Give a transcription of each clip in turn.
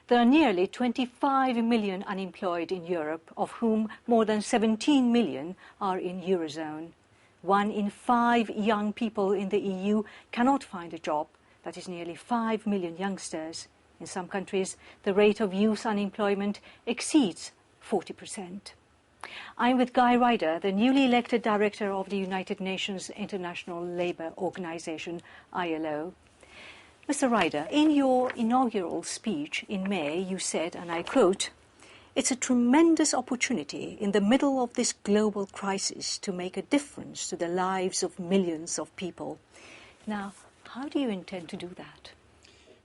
There are nearly 25 million unemployed in Europe, of whom more than 17 million are in Eurozone. 1 in 5 young people in the EU cannot find a job. That is nearly 5 million youngsters. In some countries, the rate of youth unemployment exceeds 40%. I'm with Guy Ryder, the newly elected director of the United Nations International Labour Organization, ILO. Mr. Ryder, in your inaugural speech in May, you said, and I quote, "It's a tremendous opportunity in the middle of this global crisis to make a difference to the lives of millions of people." Now, how do you intend to do that?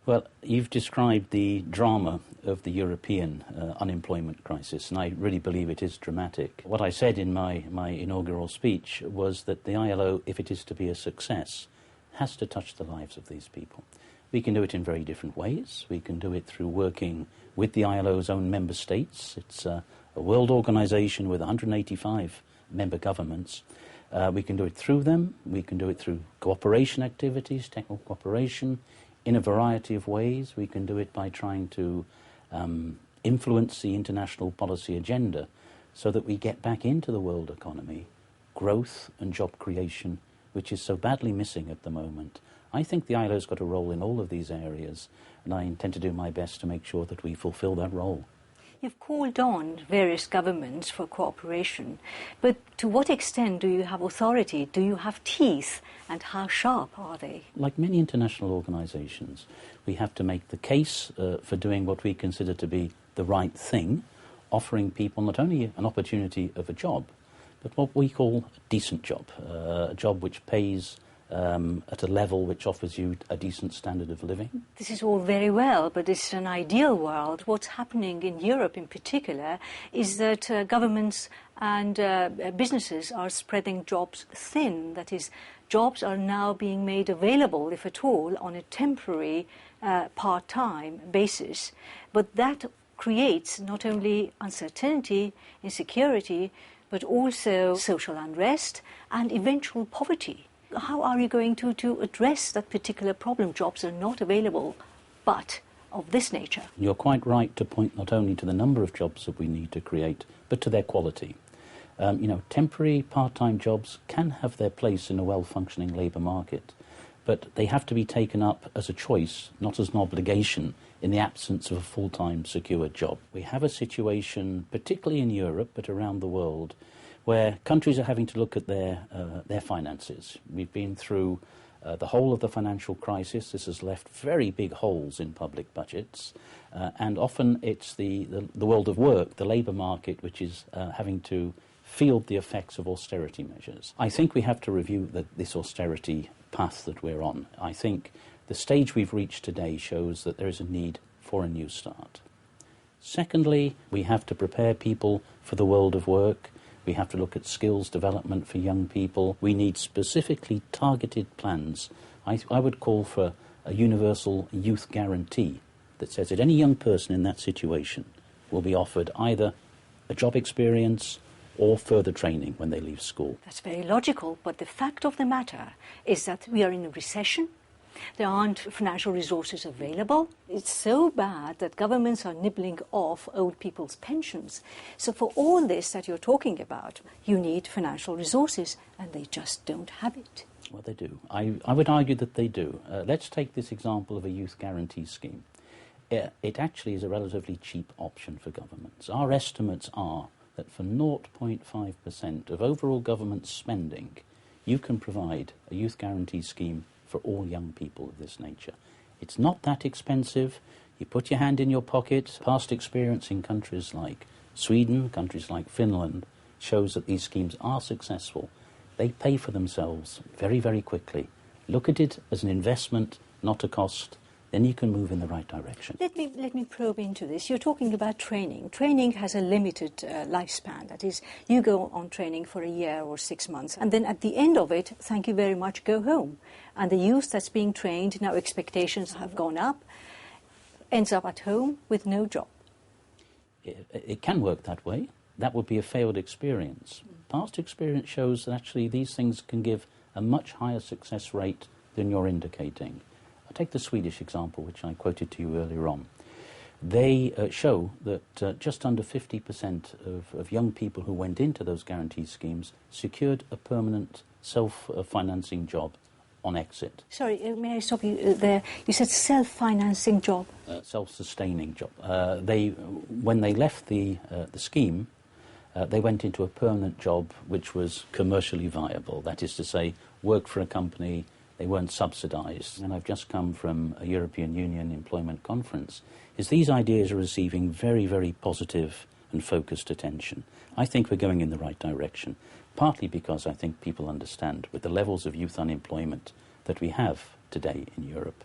Well, you've described the drama of the European unemployment crisis, and I really believe it is dramatic. What I said in my inaugural speech was that the ILO, if it is to be a success, has to touch the lives of these people. We can do it in very different ways. We can do it through working with the ILO's own member states. It's a world organization with 185 member governments. We can do it through them. We can do it through cooperation activities, technical cooperation, in a variety of ways. We can do it by trying to influence the international policy agenda so that we get back into the world economy, growth and job creation, which is so badly missing at the moment. I think the ILO's got a role in all of these areas, and I intend to do my best to make sure that we fulfill that role. You've called on various governments for cooperation, but to what extent do you have authority? Do you have teeth, and how sharp are they? Like many international organisations, we have to make the case for doing what we consider to be the right thing, offering people not only an opportunity of a job, but what we call a decent job, a job which pays at a level which offers you a decent standard of living. This is all very well, but it's an ideal world. What's happening in Europe in particular is that governments and businesses are spreading jobs thin. That is, jobs are now being made available, if at all, on a temporary part-time basis. But that creates not only uncertainty, insecurity, but also social unrest and eventual poverty. How are you going to address that particular problem? Jobs are not available, but of this nature. You're quite right to point not only to the number of jobs that we need to create, but to their quality. Temporary part-time jobs can have their place in a well-functioning labour market, but they have to be taken up as a choice, not as an obligation, in the absence of a full-time secure job. We have a situation, particularly in Europe, but around the world, where countries are having to look at their finances. We've been through the whole of the financial crisis. This has left very big holes in public budgets, and often it's the world of work, the labour market, which is having to feel the effects of austerity measures. I think we have to review this austerity path that we're on. I think the stage we've reached today shows that there is a need for a new start. Secondly, we have to prepare people for the world of work. We have to look at skills development for young people. We need specifically targeted plans. I would call for a universal youth guarantee that says that any young person in that situation will be offered either a job experience or further training when they leave school. That's very logical, but the fact of the matter is that we are in a recession. There aren't financial resources available. It's so bad that governments are nibbling off old people's pensions. So for all this that you're talking about, you need financial resources, and they just don't have it. Well, they do. I would argue that they do. Let's take this example of a youth guarantee scheme. It actually is a relatively cheap option for governments. Our estimates are that for 0.5% of overall government spending, you can provide a youth guarantee scheme for all young people of this nature. It's not that expensive. You put your hand in your pocket. Past experience in countries like Sweden, countries like Finland, shows that these schemes are successful. They pay for themselves very, very quickly. Look at it as an investment, not a cost. Then you can move in the right direction. Let me probe into this. You're talking about training. Training has a limited lifespan. That is, you go on training for a year or 6 months, and then at the end of it, thank you very much, go home. And the youth that's being trained, now expectations have gone up, ends up at home with no job. It can work that way. That would be a failed experience. Past experience shows that actually these things can give a much higher success rate than you're indicating. I'll take the Swedish example, which I quoted to you earlier on. they show that just under 50% of young people who went into those guarantee schemes secured a permanent self-financing job on exit. Sorry, may I stop you there? You said self-financing job. Self-sustaining job. When they left the scheme, they went into a permanent job which was commercially viable. That is to say, worked for a company, they weren't subsidised. And I've just come from a European Union employment conference. These ideas are receiving very, very positive and focused attention. I think we're going in the right direction, partly because I think people understand with the levels of youth unemployment that we have today in Europe,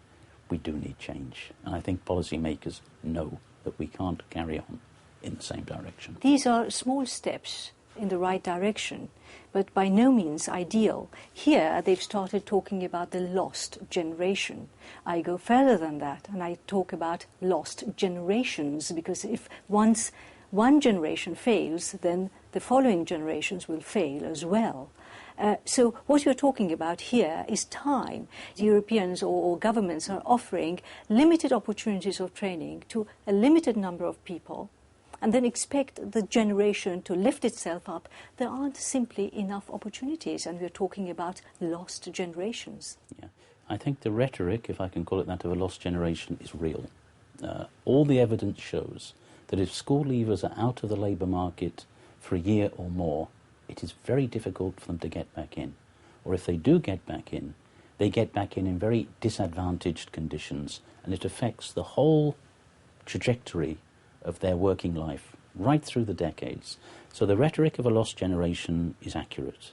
we do need change. And I think policymakers know that we can't carry on in the same direction. These are small steps in the right direction, but by no means ideal. Here they've started talking about the lost generation. I go further than that and I talk about lost generations, because if once one generation fails, then the following generations will fail as well. So what you're talking about here is time. The Europeans or governments are offering limited opportunities of training to a limited number of people, and then expect the generation to lift itself up. There aren't simply enough opportunities, and we're talking about lost generations. Yeah. I think the rhetoric, if I can call it that, of a lost generation is real. All the evidence shows that if school leavers are out of the labour market for a year or more, it is very difficult for them to get back in. Or if they do get back in, they get back in very disadvantaged conditions, and it affects the whole trajectory of their working life right through the decades. So the rhetoric of a lost generation is accurate.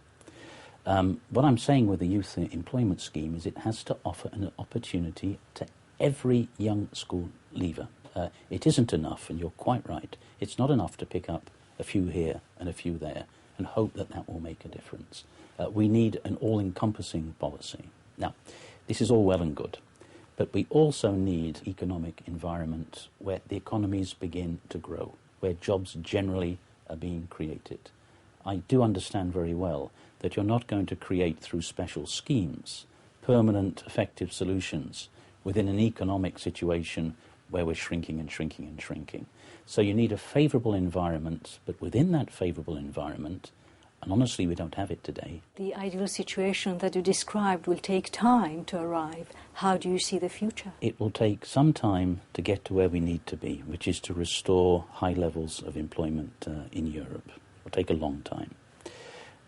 What I'm saying with the youth employment scheme is it has to offer an opportunity to every young school leaver. It isn't enough, and you're quite right, it's not enough to pick up a few here and a few there and hope that that will make a difference. We need an all-encompassing policy. Now, this is all well and good, but we also need an economic environment where the economies begin to grow, where jobs generally are being created. I do understand very well that you're not going to create through special schemes permanent, effective solutions within an economic situation where we're shrinking and shrinking and shrinking. So you need a favourable environment, but within that favourable environment, and honestly we don't have it today. The ideal situation that you described will take time to arrive. How do you see the future? It will take some time to get to where we need to be, which is to restore high levels of employment in Europe. It will take a long time.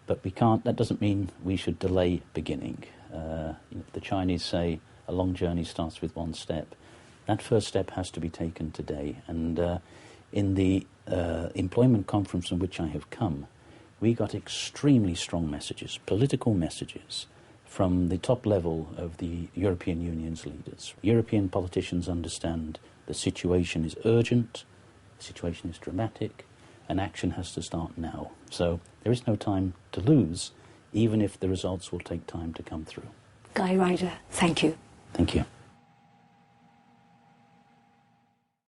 But we can't, that doesn't mean we should delay beginning. The Chinese say a long journey starts with one step. That first step has to be taken today. And in the employment conference in which I have come, we got extremely strong messages, political messages, from the top level of the European Union's leaders. European politicians understand the situation is urgent, the situation is dramatic, and action has to start now. So there is no time to lose, even if the results will take time to come through. Guy Ryder, thank you. Thank you.